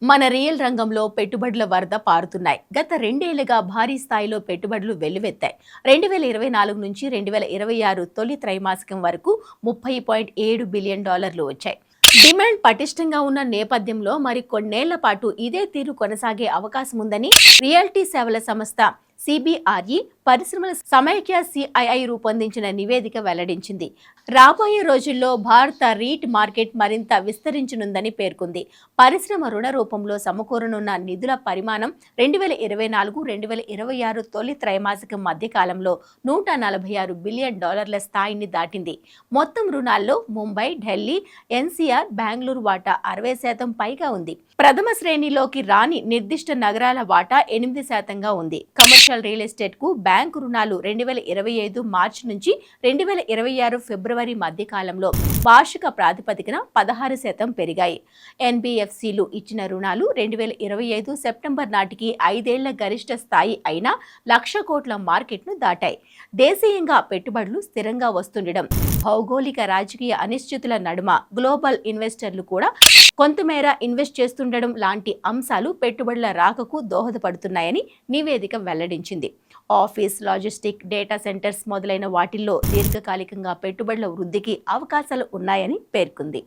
మన రియల్ రంగంలో పెట్టుబడుల వరద పారుతున్నాయి. గత రెండేళ్లుగా భారీ స్థాయిలో పెట్టుబడులు వెల్లువెత్తాయి. 2024 నుంచి 2026 తొలి త్రైమాసికం వరకు $30.7 బిలియన్ వచ్చాయి. డిమాండ్ పటిష్టంగా ఉన్న నేపథ్యంలో మరి కొన్నేళ్ల పాటు ఇదే తీరు కొనసాగే అవకాశం ఉందని రియాలిటీ సేవల సంస్థ సిబిఆర్ఈ పరిశ్రమల సమైక్య సిఐఐ రూపొందించిన నివేదిక వెల్లడించింది. రాబోయే రోజుల్లో భారత రీట్ మార్కెట్ మరింత విస్తరించనుందని పేర్కొంది. పరిశ్రమ రుణ రూపంలో సమకూరనున్న నిధుల పరిమాణం 2024-2026 తొలి త్రైమాసికం మధ్యకాలంలో $146 బిలియన్ స్థాయిని దాటింది. మొత్తం రుణాల్లో ముంబై, ఢిల్లీ, ఎన్సీఆర్, బెంగళూరు వాటా 60% పైగా ఉంది. ప్రథమ శ్రేణిలోకి రాని నిర్దిష్ట నగరాల వాటా 8% ఉంది. కమర్షియల్ రియల్ ఎస్టేట్ కు బ్యాంకు రుణాలు 2025 మార్చి నుంచి 2026 ఫిబ్రవరి మధ్య కాలంలో వార్షిక ప్రాతిపదికన 16% పెరిగాయి. ఎన్బిఎఫ్సిలు ఇచ్చిన రుణాలు 2025 సెప్టెంబర్ నాటికి 5 ఏళ్ల గరిష్ట స్థాయి అయిన 1,00,000 కోట్ల మార్కెట్ను దాటాయి. దేశీయంగా పెట్టుబడులు స్థిరంగా వస్తుండడం, భౌగోళిక రాజకీయ అనిశ్చితుల నడుమ గ్లోబల్ ఇన్వెస్టర్లు కూడా కొంతమేర ఇన్వెస్ట్ చేస్తుండడం లాంటి అంశాలు పెట్టుబడుల రాకకు దోహదపడుతున్నాయని నివేదిక వెల్లడించింది. ఆఫీస్, లాజిస్టిక్, డేటా సెంటర్స్ మొదలైన వాటిల్లో దీర్ఘకాలికంగా పెట్టుబడుల వృద్ధికి అవకాశాలు ఉన్నాయని పేర్కొంది.